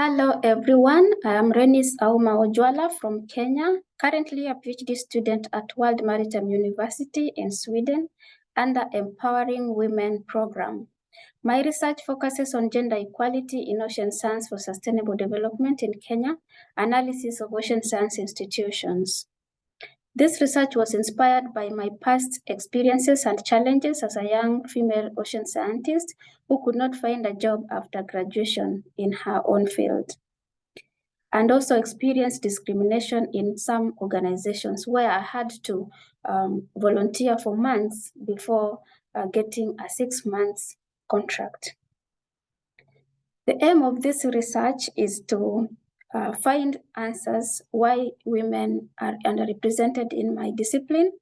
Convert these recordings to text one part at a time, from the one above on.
Hello everyone, I am Renis Auma Ojwala from Kenya, currently a PhD student at World Maritime University in Sweden under Empowering Women program. My research focuses on gender equality in ocean science for sustainable development in Kenya, analysis of ocean science institutions. This research was inspired by my past experiences and challenges as a young female ocean scientist who could not find a job after graduation in her own field, and also experienced discrimination in some organizations where I had to volunteer for months before getting a 6 months contract. The aim of this research is to find answers why women are underrepresented in my discipline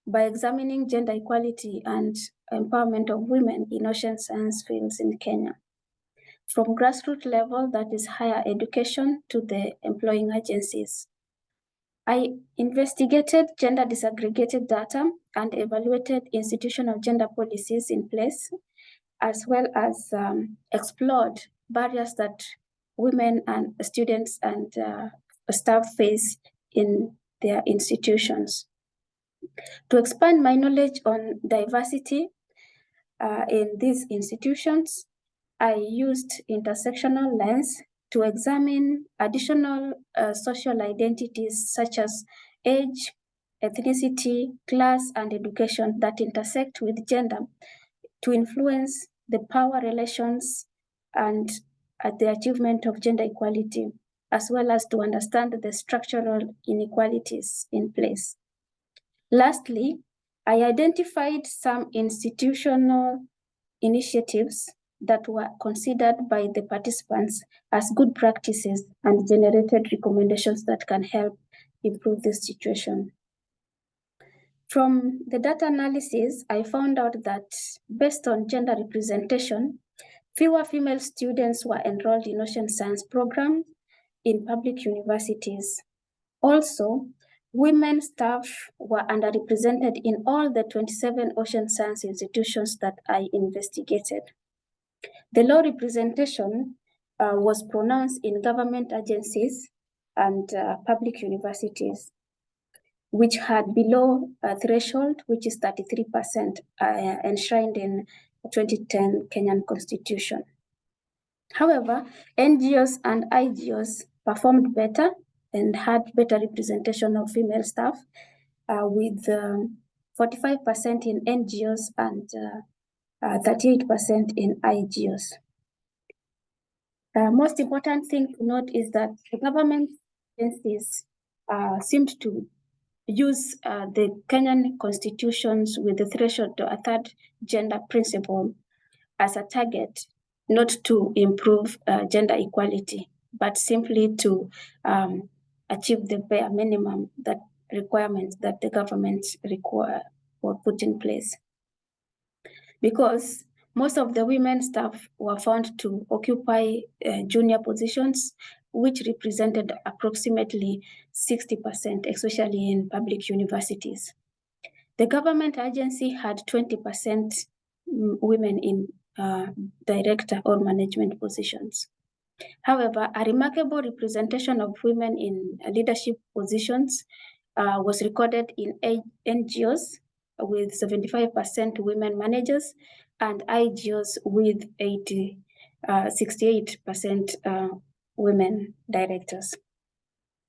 by examining gender equality and empowerment of women in ocean science fields in Kenya, from grassroots level, that is higher education, to the employing agencies. I investigated gender disaggregated data and evaluated institutional gender policies in place, as well as explored barriers that women and students and staff face in their institutions. To expand my knowledge on diversity in these institutions, I used intersectional lens to examine additional social identities such as age, ethnicity, class, and education that intersect with gender to influence the power relations and the achievement of gender equality, as well as to understand the structural inequalities in place. Lastly, I identified some institutional initiatives that were considered by the participants as good practices and generated recommendations that can help improve this situation. From the data analysis, I found out that based on gender representation, fewer female students were enrolled in ocean science programs in public universities. Also, women staff were underrepresented in all the 27 ocean science institutions that I investigated. The low representation was pronounced in government agencies and public universities, which had below a threshold, which is 33%, enshrined in 2010 Kenyan Constitution. However, NGOs and IGOs performed better and had better representation of female staff, with 45% in NGOs and 38% in IGOs. Most important thing to note is that the government agencies seemed to use the Kenyan constitutions with the threshold to a third gender principle as a target, not to improve gender equality, but simply to achieve the bare minimum that requirements that the government require or put in place. Because most of the women staff were found to occupy junior positions, which represented approximately 60%, especially in public universities. The government agency had 20% women in director or management positions. However, a remarkable representation of women in leadership positions was recorded in NGOs with 75% women managers and IGOs with 68% women directors.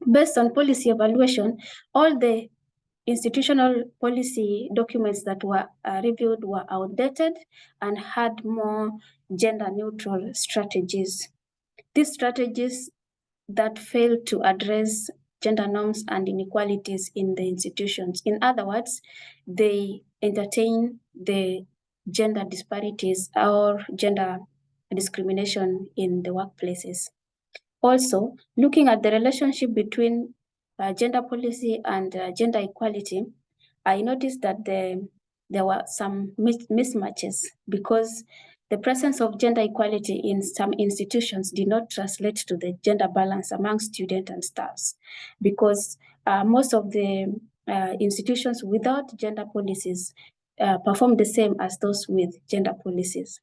Based on policy evaluation, all the institutional policy documents that were reviewed were outdated and had more gender-neutral strategies. These strategies that failed to address gender norms and inequalities in the institutions. In other words, they entertain the gender disparities or gender discrimination in the workplaces. Also, looking at the relationship between gender policy and gender equality, I noticed that there were some mismatches because the presence of gender equality in some institutions did not translate to the gender balance among students and staffs, because most of the institutions without gender policies perform the same as those with gender policies.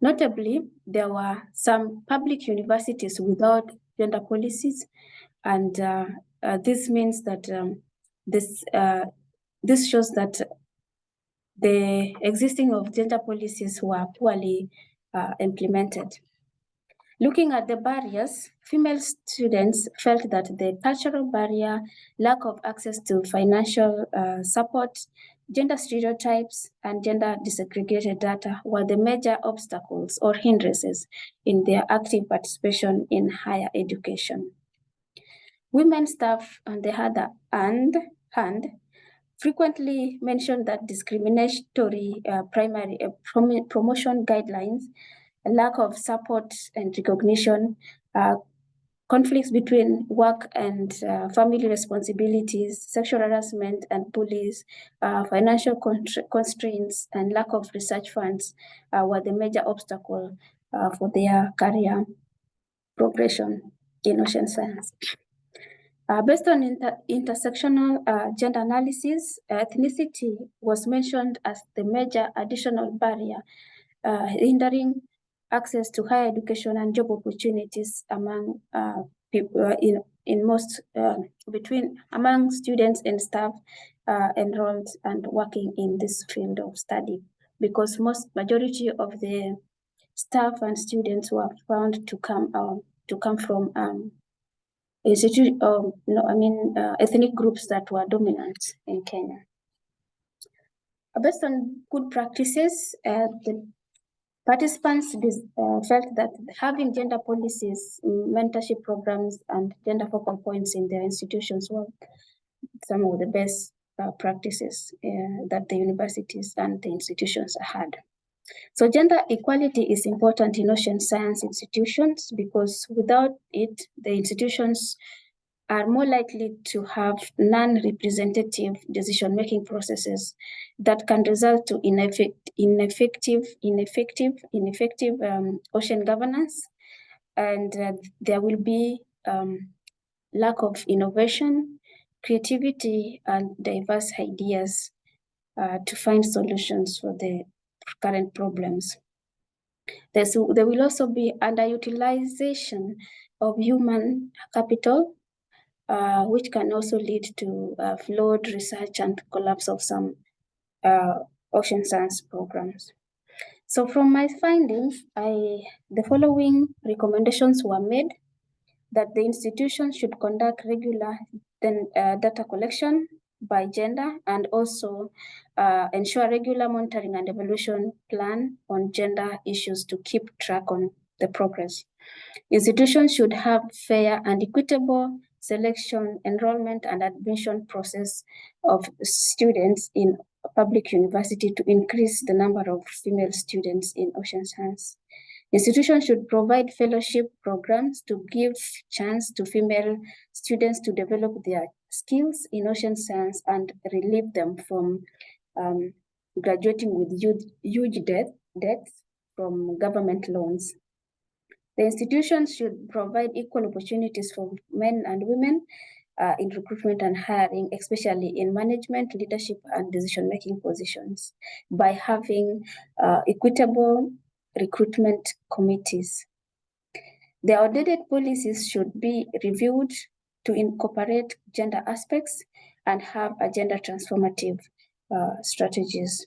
Notably, there were some public universities without gender policies, and this means that this shows that the existing of gender policies were poorly implemented. Looking at the barriers, female students felt that the cultural barrier, lack of access to financial support, gender stereotypes, and gender disaggregated data were the major obstacles or hindrances in their active participation in higher education. Women staff, on the other hand, frequently mentioned that discriminatory primary promotion guidelines, a lack of support and recognition, conflicts between work and family responsibilities, sexual harassment and bullies, financial constraints, and lack of research funds were the major obstacle for their career progression in ocean science. Based on intersectional gender analysis, ethnicity was mentioned as the major additional barrier hindering access to higher education and job opportunities among people among students and staff enrolled and working in this field of study, because majority of the staff and students were found to come from ethnic groups that were dominant in Kenya. Based on good practices, the participants felt that having gender policies, mentorship programs, and gender focal points in their institutions were some of the best practices that the universities and the institutions had. So gender equality is important in ocean science institutions because without it, the institutions are more likely to have non-representative decision-making processes that can result to ineffective ocean governance, and there will be lack of innovation, creativity, and diverse ideas to find solutions for the current problems. There will also be underutilization of human capital, which can also lead to flawed research and collapse of some ocean science programs. So from my findings, the following recommendations were made: that the institution should conduct regular data collection by gender, and also ensure regular monitoring and evaluation plan on gender issues to keep track on the progress. Institutions should have fair and equitable selection, enrollment, and admission process of students in a public university to increase the number of female students in ocean science. Institutions should provide fellowship programs to give chance to female students to develop their skills in ocean science and relieve them from graduating with huge debts from government loans. The institutions should provide equal opportunities for men and women in recruitment and hiring, especially in management, leadership, and decision-making positions, by having equitable recruitment committees. The outdated policies should be reviewed to incorporate gender aspects and have a gender transformative strategies.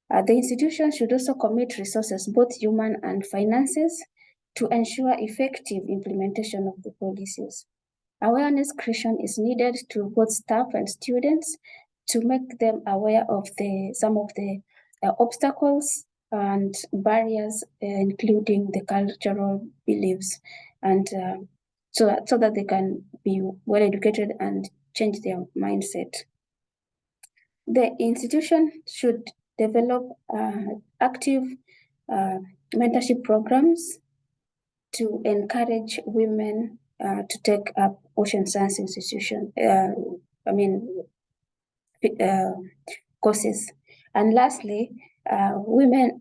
The institution should also commit resources, both human and finances, to ensure effective implementation of the policies. Awareness creation is needed to both staff and students to make them aware of some of the obstacles and barriers, including the cultural beliefs, and so that they can be well educated and change their mindset. The institution should develop active mentorship programs to encourage women to take up ocean science courses. And lastly, women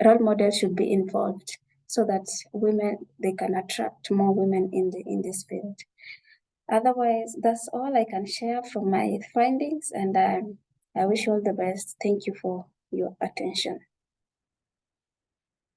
role models should be involved so that they can attract more women in this field. Otherwise, that's all I can share from my findings, and I wish you all the best. Thank you for your attention.